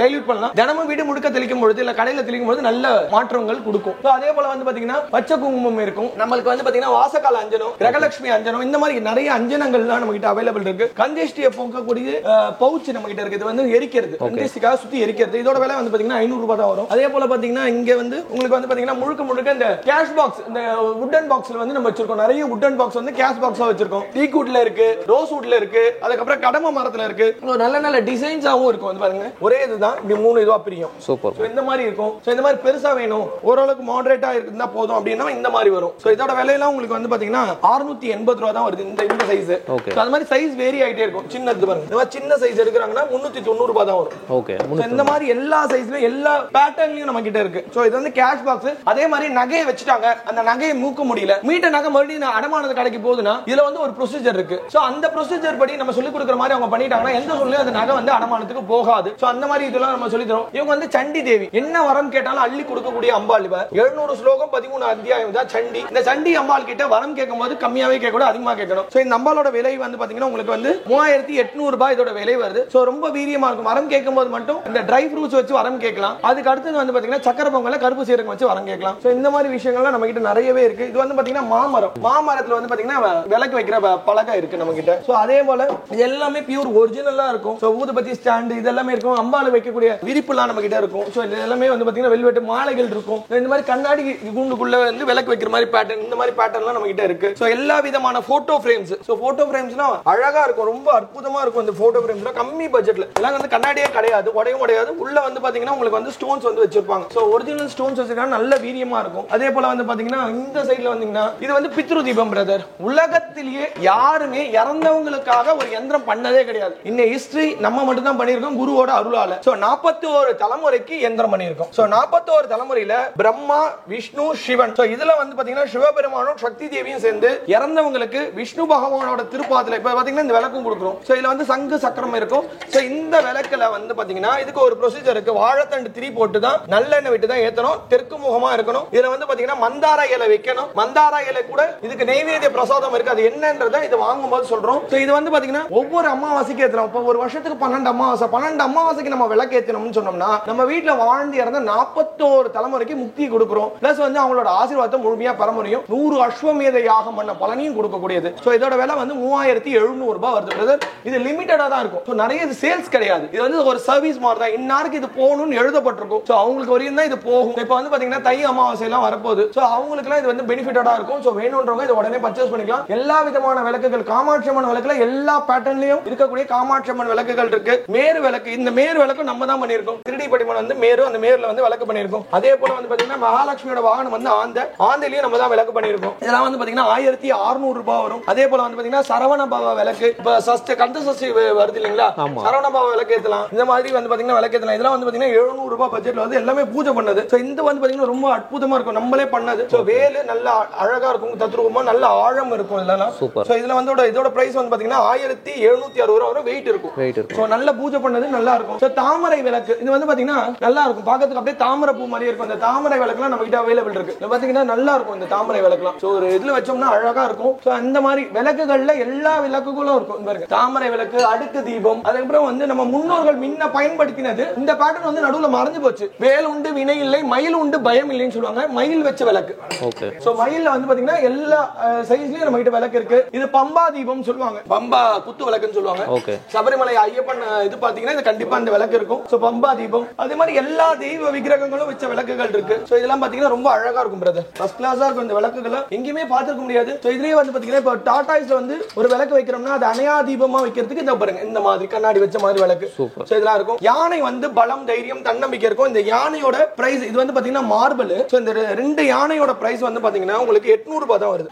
டைல்யூட் பண்ணலாம். தினமும் வீடு முழுக்க தெளிக்கும் பொழுது இல்ல கடையில தெளிக்கும் பொழுது நல்ல மாற்றங்கள் கொடுக்கும். அதே போல வந்து பாத்தீங்கன்னா பச்சை குங்குமம் இருக்கும். நம்மளுக்கு வந்து பாத்தீங்கன்னா வாசகால அஞ்சனம், கிரகலட்சுமி அஞ்சனம், இந்த மாதிரி நிறைய அஞ்சனங்கள்லாம் நம்ம கிட்ட அவைலபிள் இருக்கு. கந்தேஷ்டியை போக்கக்கூடிய பவுச் நம்ம கிட்ட இருக்கு. இது வந்து எரிக்கிறது, கந்தேஷ்டிக்காக சுத்தி எரிக்கிறது. இதோட விலை வந்து பாத்தீங்கன்னா 500 ரூபாய் தான் வரும். அதே போல பாத்தீங்கன்னா இங்க வந்து உங்களுக்கு வந்து பாத்தீங்கன்னா முழுக்க இந்த கேஷ் பாக்ஸ், இந்த வுடன் பாக்ஸ்ல வந்து நம்ம வச்சிருக்கோம். நிறைய வுடன் பாக்ஸ் வந்து கேஷ் பாக்ஸா வச்சிருக்கோம். டீக் வுட்ல இருக்கு, ரோஸ் வுட்ல இருக்கு, அதுக்கப்புறம் கடம்ப மரத்துல இருக்கு. நல்ல நல்ல டிசைன்ஸாவும் இருக்கும். வந்து பாருங்க, ஒரே இதுதான் இப்படி 3 இதுவா பிரியும். சூப்பர். இந்த மாதிரி இருக்கும். சோ இந்த மாதிரி பெருசா வேணும், ஓரளவுக்கு மாடரேட்டா இருந்தா போதும் அப்படின்னா இந்த மாதிரி வரும். சோ இதோட விலையெல்லாம் உங்களுக்கு வந்து பாத்தீங்கன்னா 680 ரூபாய் தான் வருது இந்த சைஸ். சோ அந்த மாதிரி சைஸ் வேரி ஆயிட்டே இருக்கும். சின்னது பாருங்க, இந்த மாதிரி சின்ன சைஸ் எடுக்கறாங்கன்னா 390 ரூபாய் தான் வரும். ஓகே. இந்த மாதிரி எல்லா சைஸ்லயும் எல்லா பேட்டர்ன்லயும் நம்ம கிட்ட இருக்கு. சோ இது வந்து கேஷ் பாக்ஸ். அதே மாதிரி நகையை வச்சுட்டாங்க, அந்த நகையை மூக்க முடியல, மீட்ட நகை மறுபடியும் அடமானது கடைக்கு போகுதுன்னா இதுல வந்து ஒரு ப்ரொசீஜர் இருக்கு. சோ அந்த ப்ரொசீஜர் படி நம்ம சொல்லி கொடுக்குற மாதிரி அவங்க பண்ணிட்டாங்கன்னா எந்த சொல்லியும் அந்த நகை வந்து அடமானத்துக்கு போகாது. சோ அந்த மாதிரி இதெல்லாம் நம்ம சொல்லி தரோம். இவங்க வந்து சண்டி தேவி, என்ன வரம் கேட்டாலும் அள்ளி கொடுக்கக்கூடிய அம்பாள். இவ 700 ஸ்லோகம் 13 அத்தியாயம் தான் சண்டி. இந்த சண்டி அம்பாள் கிட்ட வரம் கேட்கும் போது கம்மியாவே கேட்கக்கூடாது, அதிகமா கேட்கணும். சோ இந்த அம்பாளோட விலை வந்து பாத்தீங்கன்னா உங்களுக்கு வந்து 3800 ரூபாய் இதோட விலை வருது. சோ ரொம்ப வீரியமா இருக்கும். வரம் கேட்கும் போது மட்டும் இந்த ட்ரை ஃப்ரூட்ஸ் வச்சு வரம் கேட்கலாம். அதுக்கு அடுத்து வந்து பாத்தீங்கன்னா சக்கரை பொங்கல்ல கருப்பு சீரகம் வச்சு வரம் கேட்கலாம். சோ இந்த மாதிரி விஷயங்கள்லாம் நம்ம கிட்ட நிறையவே இருக்கு. இது வந்து பாத்தீங்கன்னா மாமரத்துல வந்து பாத்தீங்கன்னா விளக்கு வைக்கிற பலகை இருக்கு நம்ம கிட்ட. சோ அதே போல இது எல்லாமே பியூர் ஒரிஜினலா இருக்கும். சோ ஊதுபத்தி ஸ்டாண்ட் இது எல்லாமே இருக்கும். அம்பால வைக்கக்கூடிய விரிப்புலாம் நம்ம கிட்ட இருக்கும். சோ இது எல்லாமே வந்து பாத்தீங்கன்னா வெல்வெட் மாலைகள் இருக்கும். இந்த மாதிரி கண்ணாடி கூண்டுக்குள்ள வந்து விளக்கு வைக்கிற மாதிரி பேட்டர்ன், இந்த மாதிரி பேட்டர்ன்லாம் நம்ம கிட்ட இருக்கு. சோ எல்லா விதமான போட்டோ ஃப்ரேம்ஸ். சோ போட்டோ ஃப்ரேம்ஸ்னா அழகா இருக்கும், ரொம்ப அற்புதமா இருக்கும். இந்த போட்டோ ஃப்ரேம்ஸ்லாம் கம்மி பட்ஜெட்ல, எல்லாம் வந்து கண்ணாடியே கிடையாது, உடையாது. உள்ள வந்து பாத்தீங்கன்னா உங்களுக்கு வந்து ஸ்டோன்ஸ் வந்து வச்சிருப்பாங்க. சோ ஒரிஜினல் ஸ்டோன்ஸ் வச்சிருக்காங்க, நல்ல வீரியமா இருக்கும். அதே போல வந்து பாத்தீங்கன்னா இந்த சைடுல வந்தீங்கன்னா இது வந்து பித்ரு தீபம் பிரதர். உலகத்திலேயே யாருமே இறந்தவங்களுக்காக ஒரு யந்திரம் பண்ணதே கிடையாது. இந்த ஹிஸ்டரி நம்ம மட்டும் தான் பண்ணிருக்கோம், குருவோட அருளால. சோ 41 தலைமுறைக்கு யந்திரம் பண்ணிருக்கோம். சோ 41 தலைமுறையில பிரம்மா, விஷ்ணு, சிவன். சோ இதுல வந்து பாத்தீங்கன்னா சிவபெருமானும் சக்தி தேவியும் சேர்ந்து இறந்தவங்களுக்கு விஷ்ணு பகவானோட திருப்பாதத்துல இப்ப பாத்தீங்கன்னா இந்த விளக்கும் கொடுக்குறோம். சோ இதுல வந்து சங்கு சக்கரம் இருக்கும். சோ இந்த விளக்குல வந்து பாத்தீங்கன்னா இதுக்கு ஒரு ப்ரொசீஜர் இருக்கு. வாழைத்தண்டு திரி போட்டு தான் நல்லெண்ணெய் விட்டு தான் ஏத்தணும். தெற்கு முகமா இருக்கணும். இதுல வந்து பாத்தீங்கன்னா மந்தார இலை வைக்கணும். மந்தார இலை கூட இதுக்கு நெய்வேத்திய பிரசாதம் இருக்கு. அது என்னன்றதை இது வாங்கும்போது சொல்றோம். சோ இது வந்து பாத்தீங்கன்னா ஒவ்வொரு அமாவாசைக்கு ஏத்துறோம். இப்போ ஒரு வருஷத்துக்கு 12 அமாவாசை, 12 அமாவாசைக்கு நம்ம விளக்கு ஏத்தணும்னு சொன்னோம்னா நம்ம வீட்டுல வாழ்ந்து இறந்த 41 தலைமுறைக்கு முக்தி கொடுக்குறோம். பிளஸ் வந்து அவங்களோட ஆசீர்வாதத்தை முழுமையா பெற முடியும். 100 அஸ்வமேத யாகம் பண்ண பலனையும் கொடுக்க கூடியது. சோ இதோட விலை வந்து 3700 ரூபாய் வருது. இது லிமிட்டடா தான் இருக்கும். சோ நிறைய சேல்ஸ் கிடையாது. இது வந்து ஒரு சர்வீஸ் மாதிரி தான். இன்னாருக்கு இது போகணும்னு எழுதப்பட்டிருக்கும். சோ அவங்களுக்கு வரையும் தான் இது போகும். இப்போ வந்து பாத்தீங்கன்னா தை அமாவாசை எல்லாம் வரப்போகுது. சோ அவங்களுக்கு எல்லாம் இது வந்து பெனிஃபிட்டடா இருக்கும். சோ வேணும்ன்றவங்க இதை உடனே பர்ச்சேஸ் பண்ணிக்கலாம். எல்லா விதமான விளக்குகள், காமாட்சி அம்மன் விளக்குல எல்லா பேட்டர்ன்லயும் இருக்கக்கூடிய காமாட்சி அம்மன் விளக்குகள் இருக்கு. மேரு விளக்கு, இந்த மேரு விளக்கு நம்ம தான் பண்ணிருக்கோம். 3D படிமன் வந்து மேரு, அந்த மேருல வந்து விளக்கு பண்ணிருக்கோம். அதே போல வந்து பாத்தீங்கன்னா மகாலட்சுமியோட வாகனம் வந்து ஆந்தையிலயும் நம்ம தான் விளக்கு பண்ணிருக்கோம். இதெல்லாம் வந்து பாத்தீங்கன்னா 1600 ரூபாய் வரும். அதே போல வந்து பாத்தீங்கன்னா சரவண பவ விளக்கு, இப்ப கந்த சஷ்டி வருது இல்லீங்களா, சரவண பவ விளக்கு ஏத்தலாம். இந்த மாதிரி வந்து பாத்தீங்கன்னா விளக்கு ஏத்தலாம். இதெல்லாம் வந்து பாத்தீங்கன்னா 700 ரூபாய் பட்ஜெட்ல வந்து எல்லாமே பூஜை பண்ணது. சோ இந்த வந்து பாத்தீங்கன்னா ரொம்ப அற்புதமா இருக்கும், நம்மளே பண்ணது. சோ வேலு நல்ல அழகா இருக்கும், தத்ரூபமா நல்ல ஆழம் இருக்கும். இதெல்லாம் சோ இதுல வந்து இதோட பிரைஸ் வந்து பாத்தீங்கன்னா 1760 ரூபாய் வரும். வெயிட் இருக்கும். சோ நல்ல பூஜை பண்ணது நல்லா இருக்கும். சோ தாமரை விளக்கு இது வந்து பாத்தீங்கன்னா நல்லா இருக்கும், பாக்கிறதுக்கு அப்படியே தாமரை பூ மாதிரி இருக்கும். இந்த தாமரை விளக்குலாம் நம்ம கிட்ட அவைலபிள் இருக்கு. இது பாத்தீங்கன்னா நல்லா இருக்கும் இந்த தாமரை விளக்குலாம். சோ ஒரு இதுல வச்சோம்னா அழகா இருக்கும். சோ அந்த மாதிரி விளக்குகள்ல எல்லா விளக்குகளும் இருக்கும். பாருங்க, தாமரை விளக்கு, அடுக்கு தீபம், அதுக்கப்புறம் வந்து நம்ம முன்னோர்கள் முன்ன பயன்படுத்தினது. இந்த பேட்டர்ன் வந்து நடுவுல மறைஞ்சு போச்சு. வேல் உண்டு வினை இல்லை, மயில் உண்டு பயம் இல்லைன்னு சொல்லுவாங்க. மயில் வச்ச விளக்கு. ஓகே. சோ மயில்ல வந்து பாத்தீங்கன்னா எல்லா சைஸ்லயும் நம்ம கிட்ட விளக்கு இருக்கு. இது பம்பா தீபம் சொல்லுவாங்க, பம்பா குத்து விளக்குன்னு சொல்லுவாங்க. ஓகே. சபரிமலை ஐயப்பன் இது பாத்தீங்கன்னா இது கண்டிப்பா இந்த விளக்கு இருக்கும். சோ பம்பா தீபம், அதே மாதிரி எல்லா தெய்வ விக்கிரகங்களும் வச்ச விளக்குகள் இருக்கு. சோ இதெல்லாம் பாத்தீங்கன்னா ரொம்ப அழகா இருக்கும் பிரதர். ஃபர்ஸ்ட் கிளாஸா இருக்கும் இந்த விளக்குகள், எங்கேயுமே பார்த்திருக்க முடியாது. சோ இதுலயே வந்து பாத்தீங்கன்னா இப்ப டாடாஸ்ல வந்து ஒரு விளக்கு வைக்கிறோம்னா அது அணையா தீபமா வைக்கிறதுக்கு இந்த பாருங்க இந்த மாதிரி கண்ணாடி வச்ச மாதிரி விளக்கு. சோ இதெல்லாம் இருக்கும். யானை வந்து பலம் பலம், தைரியம், தன்னம்பிக்கை இருக்கும். இந்த யானையோட பிரைஸ் இது வந்து பாத்தீங்கன்னா மார்பிள். சோ இந்த 2 யானையோட பிரைஸ் வந்து பாத்தீங்கன்னா உங்களுக்கு 800 ரூபாய் தான் வருது.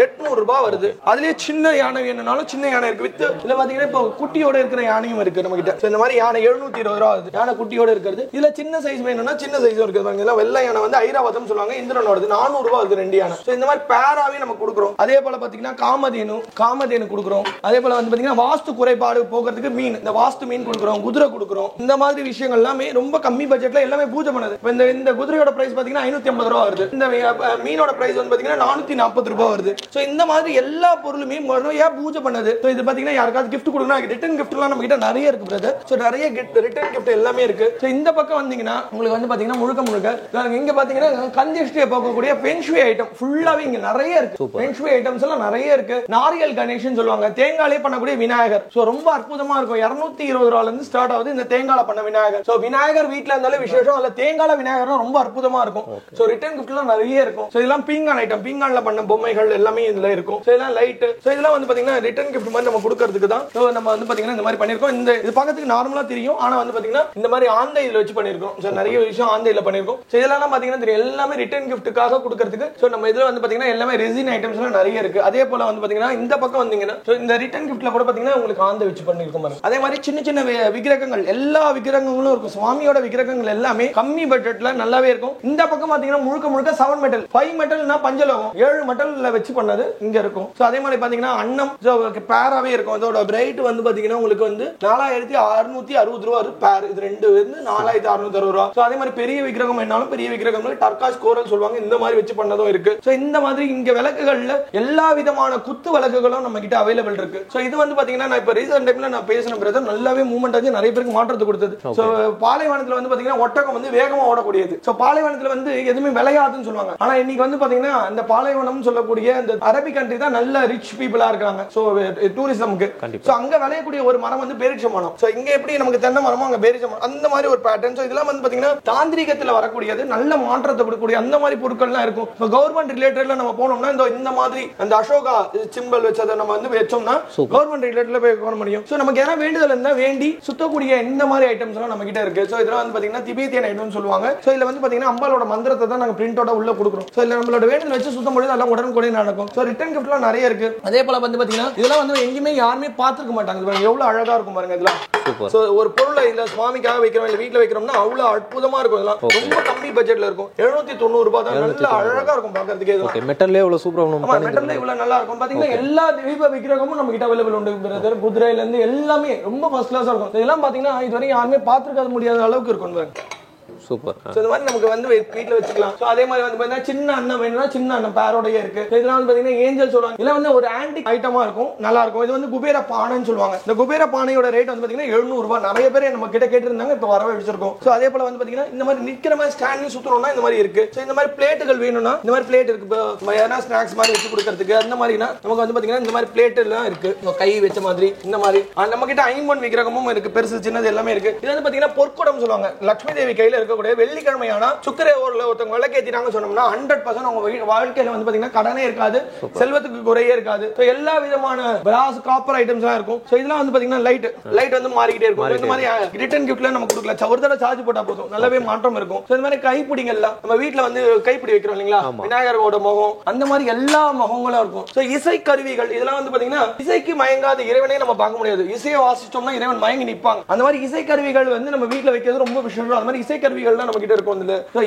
800 ரூபாய் வருது. அதுலயே சின்ன யானை வேணும்னாலும் சின்ன யானை இருக்கு. வித் இதுல பாத்தீங்கன்னா இப்போ குட்டியோட இருக்கிற யானையும் இருக்கு நம்ம கிட்ட. இந்த மாதிரி யானை 720 ரூபாய் வருது. யானை குட்டியோட இருக்கிறது. இதுல சின்ன சைஸ் வேணும்னா சின்ன சைஸும் இருக்குது. பாருங்க வெள்ளை யானை வந்து ஐராவதம் சொல்லுவாங்க. இந்திரனோடது 400 ரூபாய் வருது 2 யானை. சோ இந்த மாதிரி பேராவே நம்ம கொடுக்குறோம். அதே போல பாத்தீங்கன்னா காமதேனு கொடுக்குறோம். அதே போல வந்து பாத்தீங்கன்னா வாஸ்து குறைபாடு போகிறதுக்கு மீன், இந்த வாஸ்து மீன் கொடுக்குறோம், குதிரை கொடுக்குறோம். இந்த மாதிரி விஷயங்கள் எல்லாமே ரொம்ப கம்மி பட்ஜெட்ல எல்லாமே பூஜை பண்ணுது. இந்த குதிரையோட பிரைஸ் பாத்தீங்கன்னா 550 ரூபாய் வருது. இந்த மீனோட பிரைஸ் வந்து பாத்தீங்கன்னா 440 ரூபாய் வருது. சோ இந்த மாதிரி எல்லா பொருளுமே முறையா பூஜை பண்ணுது. சோ இது பாத்தீங்கன்னா யாருக்காவது gift கொடுக்கணும், ரிட்டர்ன் gift எல்லாம் நம்ம கிட்ட நிறைய இருக்கு பிரதர். சோ நிறைய ரிட்டர்ன் gift எல்லாமே இருக்கு. சோ இந்த பக்கம் வந்தீங்கன்னா உங்களுக்கு வந்து பாத்தீங்கன்னா முழுக்க இங்க பாத்தீங்கன்னா கன்ஜெஸ்டியை போகக்கூடிய ஃபெங் ஷுய் ஐட்டம் ஃபுல்லாவே இங்க நிறைய இருக்கு. ஃபெங் ஷுய் ஐட்டம்ஸ் எல்லாம் நிறைய இருக்கு. நாரியல் கணேஷன் சொல்லுவாங்க, தேங்காயிலே பண்ணக்கூடிய விநாயகர். சோ ரொம்ப அற்புதமா இருக்கும். 220 ரூபாயில இருந்து ஸ்டார்ட் ஆகுது இந்த தேங்காயில பண்ண விநாயகர். சோ விநாயகர் வீட்ல இருந்தாலே விசேஷம். அதுல தேங்காயில விநாயகர் ரொம்ப அற்புதமா இருக்கும். சோ ரிட்டர்ன் gift எல்லாம் நிறைய இருக்கும். சோ இதெல்லாம் பீங்கான் ஐட்டம், பீங்கான்ல பண்ண பொம்மைகள் எல்லாமே இதுல இருக்கும். சோ இதெல்லாம் லைட். சோ இதெல்லாம் வந்து பாத்தீங்கன்னா ரிட்டர்ன் gift மாதிரி நம்ம கொடுக்கிறதுக்கு தான். சோ நம்ம வந்து பாத்தீங்கன்னா இந்த மாதிரி பண்ணிருக்கோம். இந்த இது பார்க்கிறதுக்கு நார்மலா தெரியும், ஆனா வந்து பாத்தீங்கன்னா இந்த மாதிரி ஆந்தை இதுல வச்சு பண்ணிருக்கோம். சோ நிறைய விஷயம் ஆந்தையில பண்ணிருக்கோம். சோ இதெல்லாம் பாத்தீங்கன்னா தெரியும் எல்லாமே ரிட்டர்ன் giftக்காக கொடுக்கிறதுக்கு. சோ நம்ம இதுல வந்து பாத்தீங்கன்னா எல்லாமே ரெசின் ஐட்டம்ஸ் எல்லாம் நிறைய இருக்கு. அதே போல வந்து பாத்தீங்கன்னா இந்த பக்கம் வந்தீங்கன்னா சோ இந்த ரிட்டர்ன் giftல கூட பாத்தீங்கன்னா உங்களுக்கு ஆந்தை வச்சு பண்ணிருக்கோம் பாருங்க. அதே மாதிரி சின்ன சின்ன விக்கிரகங்கள், எல்லா விக்கிரகங்களும் இருக்கும். சுவாமியோட விக்கிரகங்கள் எல்லாமே கம்மி பட்ஜெட்ல நல்லாவே இருக்கும். இந்த பக்கம் பாத்தீங்கன்னா முழுக்க 7 மெட்டல், 5 மெட்டல்னா பஞ்சலோகம், 7 மெட்டல்ல வச்சு பண்ணது இங்க இருக்கும். சோ அதே மாதிரி பாத்தீங்கன்னா அன்னம் பேராவே இருக்கும். அதோட பிரைட் வந்து பாத்தீங்கன்னா உங்களுக்கு வந்து 4660 ரூபாய் பேர். இது ரெண்டு வந்து 4660 ரூபாய். சோ அதே மாதிரி பெரிய விக்கிரகம் என்னாலும் பெரிய விக்கிரகம் டர்காஷ் கோரல் சொல்லுவாங்க, இந்த மாதிரி வச்சு பண்ணதும் இருக்கு. சோ இந்த மாதிரி இங்க விளக்குகள்ல எல்லா விதமான குத்து விளக்குகளும் நம்ம கிட்ட அவைலபிள் இருக்கு. சோ இது வந்து பாத்தீங்கன்னா நான் இப்ப ரீசன்ட் டைம்ல நான் பேசின பிரதர் நல்லாவே மூவ்மெண்ட் ஆச்சு, நிறைய பேருக்கு மாற்றத்தை கொடுத்தது. சோ பாலைவனத்துல வந்து பாத்தீங்கன்னா ஒட்டகம் வந்து வேகமா ஓடக்கூடியது. சோ பாலைவனத்துல வந்து எதுவுமே விளையாதுன்னு சொல்லுவாங்க. ஆனா இன்னைக்கு வந்து பாத்தீங்கன்னா அந்த பாலைவனம் சொல்லக்கூடிய அந்த அரபிக் கண்ட்ரி தான் நல்ல ரிச் பீப்புளா இருக்காங்க. சோ டூரிசம்க்கு. சோ அங்க விளையக்கூடிய ஒரு மரம் வந்து பேரிச்ச மரம். சோ இங்க எப்படி நமக்கு தென்னை மரமோ அங்க பேரிச்ச மரம், அந்த மாதிரி ஒரு பேட்டர்ன். சோ இதெல்லாம் வந்து பாத்தீங்கன்னா தாந்திரிகத்துல வரக்கூடியது, நல்ல மாற்றத்தை கொடுக்கக்கூடிய அந்த மாதிரி பொருட்கள்லாம் இருக்கும். இப்போ கவர்மெண்ட் ரிலேட்டட்ல நம்ம போனோம்னா இந்த மாதிரி அந்த அசோகா சிம்பல் வச்சதை நம்ம வந்து வச்சோம்னா கவர்மெண்ட் ரிலேட்டட்ல போய் பண்ண முடியும். சோ நமக்கு என்ன வேண்டுதல் இருந்தா வேண்டி சுத்தக்கூடிய இந்த மாதிரி ஐட்டம்ஸ் எல்லாம் நம்ம கிட்ட இருக்கு. சோ இதெல்லாம் வந்து பாத்தீங்கன்னா திபேத்தியன் ஐட்டம்னு சொல்லுவாங்க. சோ இதுல வந்து பாத்தீங்கன்னா அம்பாலோட மந்திரத்தை தான் நாங்க பிரிண்டோட உள்ள கொடுக்குறோம். சோ இதுல நம்மளோட வேண்டுதல் வச்சு சுத்தம் பண்ணி எல்லாம் உடனுக்குடனே நடக்கும். சோ ரிட்டர்ன் gift எல்லாம் நிறைய இருக்கு. அதே போல வந்து பாத்தீங்கன்னா இதெல்லாம் வந்து எங்கேயுமே யாருமே பார்த்திருக்க மாட்டாங்க. எவ்வளவு அழகா இருக்கும் பாருங்க இதெல்லாம். சோ ஒரு பொருளை இல்ல சுவாமிக்காக வைக்கிறோம் இல்ல வீட்ல வைக்கிறோம்னா அவ்வளவு அற்புதமா இருக்கும். இதெல்லாம் ரொம்ப கம்மி பட்ஜெட்ல இருக்கும். 790 ரூபாய் தான். நல்ல அழகா இருக்கும் பாக்கிறதுக்கு. இதெல்லாம் மெட்டல்லே இவ்வளவு சூப்பரா இருக்கும். மெட்டல்ல இவ்வளவு நல்லா இருக்கும். பாத்தீங்கன்னா எல்லா தெய்வ விக்கிரகமும் நம்ம கிட்ட அவைலபிள் உண்டு பிரதர். குதிரையில இருந்து எல்லாமே ரொம்ப ஃபர்ஸ்ட் கிளாஸா இருக்கும். இதெல்லாம் பாத்தீங்கன்னா இதுவரைக்கும் யாருமே பார்த்திருக்க முடியாத அளவுக்கு இருக்கும் பாருங்க. சூப்பர். சோ இந்த மாதிரி நமக்கு வந்து வீட்ல வச்சுக்கலாம். சோ அதே மாதிரி வந்து பாத்தீங்கன்னா சின்ன அண்ணன் வேணும்னா சின்ன அண்ணன் பேரோடயே இருக்கு. இதெல்லாம் வந்து பாத்தீங்கன்னா ஏஞ்சல் சொல்லுவாங்க. இதெல்லாம் வந்து ஒரு ஆன்டிக் ஐட்டமா இருக்கும், நல்லா இருக்கும். இது வந்து குபேர பானைன்னு சொல்லுவாங்க. இந்த குபேர பானையோட ரேட் வந்து பாத்தீங்கன்னா 700 ரூபாய். நிறைய பேர் நம்ம கிட்ட கேட்டிருந்தாங்க, இப்ப வரவே வச்சிருக்கோம். சோ அதே போல வந்து பாத்தீங்கன்னா இந்த மாதிரி நிக்கிற மாதிரி ஸ்டாண்ட் சுத்தணும்னா இந்த மாதிரி இருக்கு. சோ இந்த மாதிரி பிளேட்டுகள் வேணும்னா இந்த மாதிரி பிளேட் இருக்கு. இப்போ யாரா ஸ்நாக்ஸ் மாதிரி வச்சு கொடுக்கிறதுக்கு அந்த மாதிரினா நமக்கு வந்து பாத்தீங்கன்னா இந்த மாதிரி பிளேட் எல்லாம் இருக்கு. கை வச்ச மாதிரி இந்த மாதிரி நம்ம கிட்ட ஐம்பொன் விக்கிரகமும் இருக்கு, பெருசு சின்னது எல்லாமே இருக்கு. இது வந்து பாத்தீங்கன்னா பொற்குடம் சொல்லுவாங்க. லட்சுமி தேவி கையில இருக்கக்கூடிய வெள்ளிக்கிழமை சுக்கரே ஊர்ல ஒருத்தவங்க விளக்கேத்தினாங்க சொன்னோம்னா 100% அவங்க வாழ்க்கையில வந்து பாத்தீங்கன்னா கடனே இருக்காது, செல்வத்துக்கு குறையே இருக்காது. சோ எல்லா விதமான பிராஸ் காப்பர் ஐட்டம்ஸ் எல்லாம் இருக்கும். சோ இதெல்லாம் வந்து பாத்தீங்கன்னா லைட் வந்து மாறிக்கிட்டே இருக்கும். இந்த மாதிரி ரிட்டர்ன் கிஃப்ட்ல நம்ம கொடுக்கலாம். ஒரு தடவை சார்ஜ் போட்டா போதும், நல்லாவே மாற்றம் இருக்கும். சோ இந்த மாதிரி கைப்பிடிங்க எல்லாம் நம்ம வீட்ல வந்து கைப்பிடி வைக்கிறோம் இல்லீங்களா, விநாயகரோட முகம் அந்த மாதிரி எல்லா முகங்களும் இருக்கும். சோ இசை கருவிகள் இதெல்லாம் வந்து பாத்தீங்கன்னா இசைக்கு மயங்காத இறைவனே நம்ம பார்க்க முடியாது. இசையை வாசிச்சோம்னா இறைவன் மயங்கி நிப்பாங்க. அந்த மாதிரி இசை கருவிகள் வந்து நம்ம வீட்ல வைக்கிறது ரொம்ப விசேஷம். அந்த மாதிரி இசை கருவிகள் தான் நம்ம கிட்ட இருக்கும்.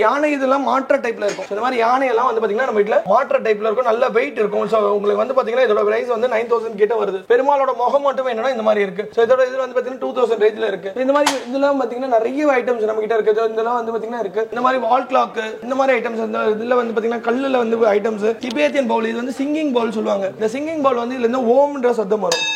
யானை இதெல்லாம் மாற்ற டைப்ல இருக்கும். இந்த மாதிரி யானை எல்லாம் வந்து பாத்தீங்கன்னா நம்ம வீட்ல மாற்ற டைப்ல இருக்கும், நல்ல வெயிட் இருக்கும். சோ உங்களுக்கு வந்து பாத்தீங்கன்னா இதோட பிரைஸ் வந்து 9000 கிட்ட வருது. பெருமாளோட முகம் மட்டும் என்னன்னா இந்த மாதிரி இருக்கு. சோ இதோட இது வந்து பாத்தீங்கன்னா 2000 ரேஞ்ச்ல இருக்கு. இந்த மாதிரி இதெல்லாம் பாத்தீங்கன்னா நிறைய ஐட்டம்ஸ் நம்ம கிட்ட இருக்கு. இதெல்லாம் வந்து பாத்தீங்கன்னா இருக்கு. இந்த மாதிரி வால் கிளாக் இந்த மாதிரி ஐட்டம்ஸ் இதுல வந்து பாத்தீங்கன்னா கல்லுல வந்து ஐட்டம்ஸ். திபேத்தியன் பவுல், இது வந்து சிங்கிங் பவுல் சொல்லுவாங்க. இந்த சிங்கிங் பவுல் வந்து இதுல இருந்து ஓம்ன்ற சத்தம் வரும்.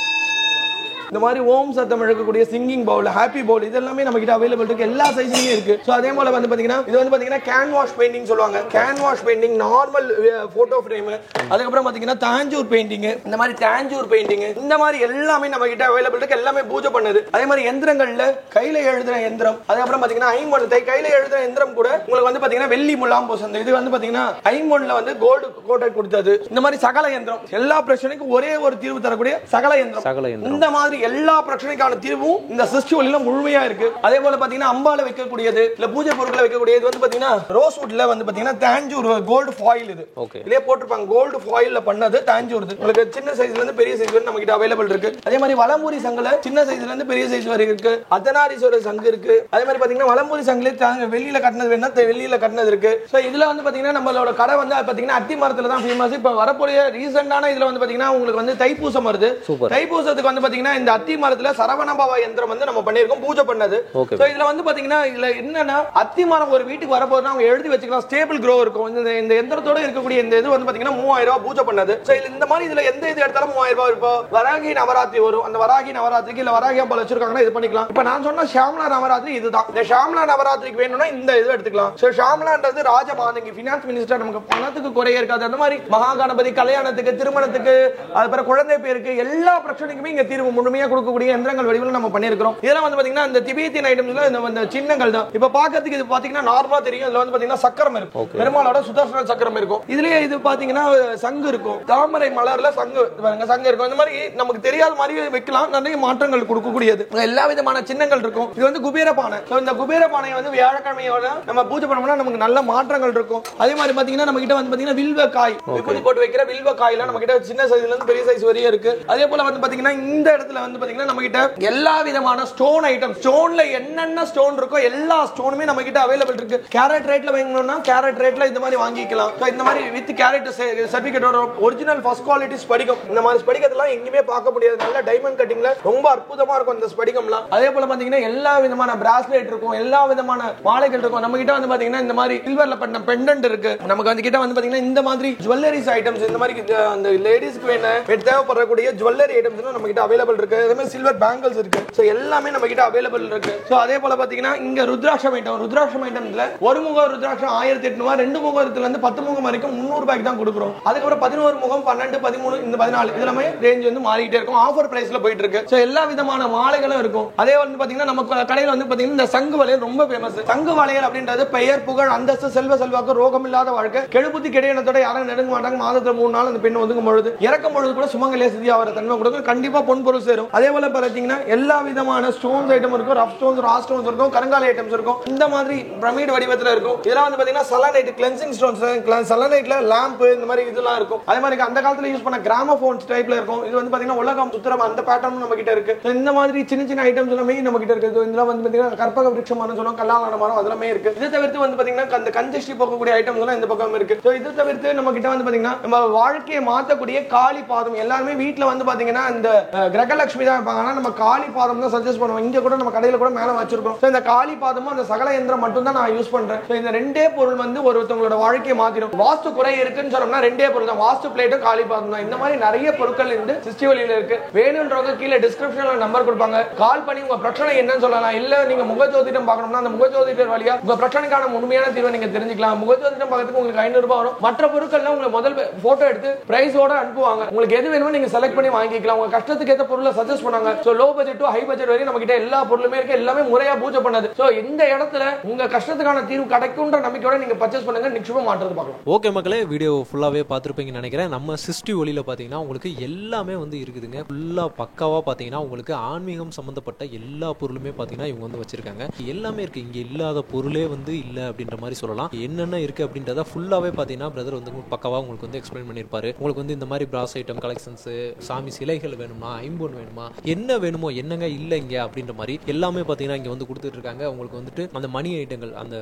இந்த மாதிரி ஓம் சத்தம் எழுக்கக்கூடிய சிங்கிங் பவுல், ஹாப்பி பவுல் இதெல்லாமே நம்ம கிட்ட அவைலபிள் இருக்கு. எல்லா சைஸ்லயும் இருக்கு. சோ அதே போல வந்து பாத்தீங்கன்னா இது வந்து பாத்தீங்கன்னா கேன் வாஷ் பெயிண்டிங் சொல்லுவாங்க. Can wash painting, normal photo frame, அதுக்கு அப்புறம் பாத்தீங்கன்னா தாஞ்சூர் பெயிண்டிங், இந்த மாதிரி தாஞ்சூர் பெயிண்டிங் இந்த மாதிரி எல்லாமே நம்ம கிட்ட அவைலபிள் இருக்கு. எல்லாமே பூஜை பண்ணது. அதே மாதிரி எந்திரங்கள்ல கையில எழுதுற எந்திரம், அதுக்கு அப்புறம் பாத்தீங்கன்னா ஐம்பொன் கையில எழுதுற எந்திரம் கூட உங்களுக்கு வந்து பாத்தீங்கன்னா வெள்ளி முலாம் அந்த இது வந்து பாத்தீங்கன்னா ஐம்பொன்ல வந்து கோல்டு கோட்டட் கொடுத்தது. இந்த மாதிரி சகல எந்திரம் எல்லா பிரச்சனைக்கும் ஒரே ஒரு தீர்வு தரக்கூடிய சகல எந்திரம். இந்த மாதிரி எல்லா பிரச்சனைக்கான தீர்வும் இந்த சிருஷ்டி ஒளியில முழுமையா இருக்கு. அதே போல பாத்தீங்கன்னா அம்பால வைக்கக்கூடியது இல்ல பூஜை பொருட்களை வைக்கக்கூடியது வந்து பாத்தீங்கன்னா ரோஸ்வுட்ல வந்து பாத்தீங்கன்னா தாஞ்சூர் கோல்டு ஃபாயில் இது இதுலயே போட்டிருப்பாங்க. கோல்டு ஃபாயில்ல பண்ணது தாஞ்சூர். உங்களுக்கு சின்ன சைஸ்ல இருந்து பெரிய சைஸ் வரை நம்ம கிட்ட அவைலபிள் இருக்கு. அதே மாதிரி வலம்பூரி சங்குல சின்ன சைஸ்ல இருந்து பெரிய சைஸ் வரை இருக்கு. அர்த்தநாரீஸ்வரர் சங்கு இருக்கு. அதே மாதிரி பாத்தீங்கன்னா வலம்பூரி சங்குல வெளியில கட்டினது வேணா வெளியில கட்டினது இருக்கு. சோ இதுல வந்து பாத்தீங்கன்னா நம்மளோட கடை வந்து பாத்தீங்கன்னா அத்தி மரத்துல தான் ஃபேமஸ். இப்ப வரக்கூடிய ரீசன்டான இதுல வந்து பாத்தீங்கன்னா உங்களுக்கு வந்து தைப்பூசம் வருது. தைப்பூசத்துக்கு வந்து பாத்தீங்கன்னா இந்த அத்தி மரத்துல சரவணபவ யந்திரம் வந்து நம்ம பண்ணிருக்கோம் பூஜை பண்ணது. சோ இதுல வந்து பாத்தீங்கன்னா இதுல என்னன்னா அத்தி மரம் ஒரு வீட்டுக்கு வரப்போனா அவங்க எழுதி வச்சுக்கலாம். ஸ்டேபிள் க்ரோ இருக்கும். இந்த யந்திரத்தோட இருக்கக்கூடிய இந்த இது வந்து பாத்தீங்கன்னா 3000 ரூபாய் பூஜை பண்ணது. சோ இந்த மாதிரி இதுல எந்த இது எடுத்தாலும் 3000 ரூபாய் இருக்கும். வராகி நவராத்திரி வரும். அந்த வராகி நவராத்திரிக்கு இல்ல வராகி அம்பாள் வச்சிருக்காங்கன்னா இது பண்ணிக்கலாம். இப்ப நான் சொன்ன ஷாம்லா நவராத்திரி இதுதான். இந்த ஷாம்லா நவராத்திரிக்கு வேணும்னா இந்த இது எடுத்துக்கலாம். சோ ஷாம்லான்றது ராஜமாதங்கி ஃபினான்ஸ் மினிஸ்டர். நமக்கு பணத்துக்கு குறைய இருக்காது. அந்த மாதிரி மகா கணபதி கல்யாணத்துக்கு திருமணத்துக்கு அதுக்கப்புறம் குழந்தை பேருக்கு எல்லா பிரச்சனைக்குமே இங்க தீர்வு முழுமையா கொடுக்கக்கூடிய யந்திரங்கள் வடிவில் நம்ம பண்ணிருக்கிறோம். இதெல்லாம் வந்து பாத்தீங்கன்னா இந்த திபேத்தியன் ஐட்டம்ஸ்ல இந்த சின்னங்கள் தான். இப்ப பாக்கிறதுக்கு இது பாத்தீங்கன்னா நார்மலா தெரியும். இதுல வந்து பாத்தீங்கன்னா சக்கரம் இருக்கும். பெருமாளோட சுதர்சன சக்கரம் இருக்கும். இதுலயே இது பாத்தீங்கன்னா சங்கு இருக்கும். தாமரை மலர்ல சங்கு இருக்கும். இந்த மாதிரி நமக்கு தெரியாத மாதிரி வைக்கலாம். நிறைய மாற்றங்கள் கொடுக்கக்கூடியது எல்லா விதமான சின்னங்கள் இருக்கும். இது வந்து குபேர பானை. இந்த குபேர பானை வந்து வியாழக்கிழமையோட நம்ம பூஜை பண்ணோம்னா நமக்கு நல்ல மாற்றங்கள் இருக்கும். அதே மாதிரி பாத்தீங்கன்னா நம்ம கிட்ட வந்து பாத்தீங்கன்னா வில்வ காய் விபூதி போட்டு வைக்கிற வில்வ காய்ல நம்ம கிட்ட சின்ன சைஸ்ல இருந்து பெரிய சைஸ் வரையும் இருக்கு. அதே போல வந்து பாத்தீங்கன்னா இந்த இடத்துல வந்து பாத்தீங்கன்னா நம்ம கிட்ட எல்லா விதமான ஸ்டோன் ஐட்டம் ஸ்டோன்ல என்னென்ன ஸ்டோன் இருக்கோ எல்லா ஸ்டோனுமே நம்ம கிட்ட அவைலபிள் இருக்கு. கேரட் ரேட்ல வாங்கணும்னா கேரட் ரேட்ல இந்த மாதிரி வாங்கிக்கலாம். இந்த மாதிரி வித் கேரட் சர்டிபிகேட்டோட ஒரிஜினல் ஃபர்ஸ்ட் குவாலிட்டி ஸ்படிகம். இந்த மாதிரி ஸ்படிகத்தெல்லாம் எங்கேயுமே பார்க்க முடியாது. நல்ல டைமண்ட் கட்டிங்ல ரொம்ப அற்புதமா இருக்கும் இந்த ஸ்படிகம்லாம். அதே போல பாத்தீங்கன்னா எல்லா விதமான பிராஸ்லெட் இருக்கும். எல்லா விதமான மாலைகள் இருக்கும். நம்ம கிட்ட வந்து பாத்தீங்கன்னா இந்த மாதிரி சில்வர்ல பண்ண பெண்டன்ட் இருக்கு. நமக்கு வந்து கிட்ட வந்து பாத்தீங்கன்னா இந்த மாதிரி ஜுவல்லரிஸ் ஐட்டம்ஸ் இந்த மாதிரி அந்த லேடிஸ்க்கு வேணும் தேவைப்படக்கூடிய ஜுவல்லரி ஐட்டம்ஸ் நம்ம கிட்ட அவைலபிள் இருக்கு. அதே மாதிரி சில்வர் பேங்கிள்ஸ் இருக்கு. சோ எல்லாமே நம்ம கிட்ட அவைலபிள் இருக்கு. சோ அதே போல பாத்தீங்கன்னா இங்க ருத்ராட்சம் ஐட்டம்ஸ்ல ஒரு முகம் ருத்ராட்சம் 1800, ரெண்டு முகத்துல இருந்து 10 முகம் வரைக்கும் 300 ரூபாய்க்கு தான் கொடுக்குறோம். அதுக்கப்புறம் 11 முகம் 12, 13 இந்த 14 இதெல்லாமே ரேஞ்ச் வந்து மாறிட்டே இருக்கும். ஆஃபர் பிரைஸ்ல போயிட்டு இருக்கு. சோ எல்லா விதமான மாலைகளும் இருக்கும். அதே வந்து பாத்தீங்கன்னா நம்ம கடையில வந்து பாத்தீங்கன்னா இந்த சங்கு வளையல் ரொம்ப ஃபேமஸ். சங்கு வளையல் அப்படின்றது பெயர் புகழ் அந்தஸ்து செல்வ செல்வாக்கு ரோகம் இல்லாத வாழ்க்கை கெடுபுத்தி கிடையனத்தோட யாரும் நெருங்க மாட்டாங்க. மாதத்துல 3 நாள் அந்த பெண் ஒதுங்கும் பொழுது இறக்கும் பொழுது கூட சுமங்கலியா சித்தி ஆகிற தன்மை கொடுக்கும். கண்டிப்பா பொன் பொருள் சேரும். அதே போல பாத்தீங்கன்னா எல்லா விதமான ஸ்டோன்ஸ் ஐட்டம் இருக்கும். ரஃப் ஸ்டோன்ஸ் ரா ஸ்டோன்ஸ் இருக்கும். கருங்காலி ஐட்டம்ஸ் இருக்கும். இந்த மாதிரி பிரமிட் வடிவத்துல இருக்கும். இதெல்லாம் வந்து பாத்தீங்கன்னா சலனைட் கிளென்சிங் ஸ்டோன்ஸ் சலனைட்ல லாம்ப் இந்த மாதிரி இதெல்லாம் இருக்கும். அதே மாதிரி அந்த காலத்துல யூஸ் பண்ண கிராமோபோன்ஸ் டைப்ல இருக்கும். இது வந்து பாத்தீங்கன்னா உலகம் சுத்திரம் அந்த பேட்டர்ன் நம்ம கிட்ட இருக்கு. இந்த மாதிரி சின்ன சின்ன ஐட்டம்ஸ் எல்லாமே நம்ம கிட்ட இருக்கு. இதெல்லாம் வந்து பாத்தீங்கன்னா கற்பக விருட்சமான சொல்லுவோம் கல்லாலான மரம் அதெல்லாமே இருக்கு. இது தவிர்த்து வந்து பாத்தீங்கன்னா அந்த கஞ்சஷ்டி போகக்கூடிய ஐட்டம்ஸ் எல்லாம் இந்த பக்கம் இருக்கு. சோ இது தவிர்த்து நம்ம கிட்ட வந்து பாத்தீங்கன்னா நம்ம வாழ்க்கையை மாத்தக்கூடிய காளி பாதம் எல்லாருமே வீட்ல வந்து பாத்தீங்கன்னா இந்த கிரகலட்சுமி தான் இருப்பாங்க. ஆனா நம்ம காளி பாதம் தான் சஜஸ்ட் பண்ணுவோம். இங்க கூட நம்ம கடையில கூட மேல வச்சிருக்கோம். சோ இந்த காளி பாதமும் அந்த சகல யந்திரம் மட்டும் தான் நான் யூஸ் பண்றேன். சோ இந்த ரெண்டே பொருள் வந்து ஒருத்தவங்களோட வாழ்க்கையை மாத்திடும். வாஸ்து குறை இருக்குன்னு சொன்னோம்னா ரெண்டே பொருள் தான். வாஸ்து பிளேட்டும் காளி பாதம் தான். இந்த மாதிரி நிறைய பொருட்கள் இருந்து சிஸ்டி வழியில இருக்கு. வேணும்ன்றவங்க கீழே டிஸ்கிரிப்ஷன்ல நம்பர் கொடுப்பாங்க. கால் பண்ணி உங்க பிரச்சனை என்னன்னு சொல்லலாம். இல்ல நீங்க முகஜோதிடம் பார்க்கணும்னா அந்த முகஜோதிடர் வழியா உங்க பிரச்சனைக்கான உண்மையான தீர்வை நீங்க தெரிஞ்சுக்கலாம். முகஜோதிடம் பார்க்கறதுக்கு உங்களுக்கு 500 ரூபாய் வரும். மற்ற பொருட்கள்லாம் உங்களுக்கு முதல் போட்டோ எடுத்து பிரைஸோட அனுப்புவாங்க. உங்களுக்கு எது வேணுமோ நீங்க செலக்ட் பண்ணி வாங்கிக்கலாம். உங்க கஷ்டத்துக்கு ஏத்த பொருளை சஜஸ்ட் பண்ணுவாங்க. So low budget to high budget வரை நம்ம கிட்ட எல்லா பொருளுமே இருக்கு. எல்லாமே முறையா பூஜை பண்ணது. சோ இந்த இடத்துல உங்க கஷ்டத்துக்கான தீர்வு கிடைக்கும்ன்ற நம்பிக்கையோட நீங்க பர்ச்சேஸ் பண்ணுங்க. நிச்சயமா மாற்றது பார்க்கலாம். ஓகே மக்களே, வீடியோ ஃபுல்லாவே பார்த்திருப்பீங்கன்னு நினைக்கிறேன். நம்ம சிஸ்டி ஒளியில பாத்தீங்கன்னா உங்களுக்கு எல்லாமே வந்து இருக்குதுங்க. ஃபுல்லா பக்காவா பாத்தீங்கன்னா உங்களுக்கு ஆன்மீகம் சம்பந்தப்பட்ட எல்லா பொருளுமே பாத்தீங்கன்னா இவங்க வந்து வச்சிருக்காங்க. எல்லாமே இருக்கு. இங்க இல்லாத பொருளே வந்து இல்ல அப்படின்ற மாதிரி சொல்லலாம். என்னென்ன இருக்கு அப்படின்றத ஃபுல்லாவே பாத்தீங்கன்னா பிரதர் வந்து பக்காவா உங்களுக்கு வந்து எக்ஸ்பிளைன் பண்ணிருப்பாரு. உங்களுக்கு வந்து இந்த மாதிரி பிராஸ் ஐட்டம் கலெக்ஷன்ஸ், சாமி சிலைகள் வேணுமா, ஐம்பொன் வேணுமா, என்ன வேணுமோ என்னங்க இல்ல இங்க அப்படின்ற மாதிரி எல்லாமே பாத்தீங்கன்னா இங்க வந்து கொடுத்துட்டு இருக்காங்க. உங்களுக்கு வந்துட்டு அந்த மணி ஐட்டங்கள் அந்த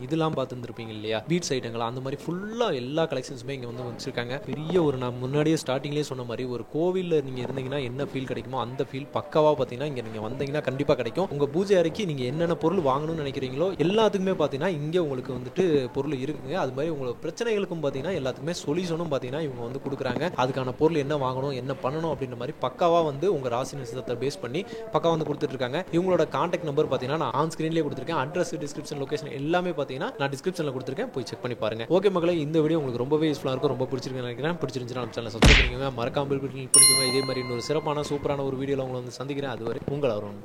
இதெல்லாம் பார்த்துருப்பீங்க இல்லையா, பீட்ஸ் ஐட்டங்கள் அந்த மாதிரி ஃபுல்லா எல்லா கலெக்ஷன்ஸுமே இங்க வந்து வச்சிருக்காங்க. பெரிய ஒரு நான் முன்னாடியே ஸ்டார்டிங்லேயே சொன்ன மாதிரி ஒரு கோவில்ல நீங்க இருந்தீங்கன்னா என்ன ஃபீல் கிடைக்குமோ அந்த ஃபீல் பக்காவா பாத்தீங்கன்னா இங்க நீங்க வந்தீங்கன்னா கண்டிப்பா கிடைக்கும். உங்க பூஜை அறைக்கு நீங்க என்னென்ன பொருள் வாங்கணும்னு நினைக்கிறீங்களோ எல்லாத்துக்குமே பாத்தீங்கன்னா இங்க உங்களுக்கு வந்துட்டு பொருள் இருக்குங்க. அது மாதிரி உங்களோட பிரச்சனைகளுக்கும் பாத்தீங்கன்னா எல்லாத்துக்குமே சொல்யூஷனும் பாத்தீங்கன்னா இவங்க வந்து கொடுக்குறாங்க. அதுக்கான பொருள் என்ன வாங்கணும் என்ன பண்ணணும் அப்படின்ற மாதிரி பக்காவா வந்து உங்க ராசி நட்சத்திரத்தை பேஸ் பண்ணி பக்காவா வந்து கொடுத்துட்டு இருக்காங்க. இவங்களோட கான்டாக்ட் நம்பர் பாத்தீங்கன்னா நான் ஆன் ஸ்கிரீன்லேயே கொடுத்துருக்கேன். அட்ரஸ், டிஸ்கிரிப்ஷன், லொகேஷன் எல்லாமே பாத்தீங்கன்னா நான் டிஸ்கிரிப்ஷன்ல கொடுத்துருக்கேன். போய் செக் பண்ணி பாருங்க. ஓகே மக்களே, இந்த வீடியோ உங்களுக்கு ரொம்பவே யூஸ்ஃபுல்லா இருக்கும். ரொம்ப பிடிச்சிருக்குன்னு நினைக்கிறேன். பிடிச்சிருந்துச்சுன்னா நம்ம சேனலை சப்ஸ்கிரைப் பண்ணிக்கோங்க. மறக்காம பெல் பட்டன் கிளிக் பண்ணிக்கோங்க. இதே மாதிரி இன்னொரு சிறப்பான சூப்பரான ஒரு வீடியோல உங்களை வந்து சந்திக்கிறேன். அதுவரை உங்களை வரும்.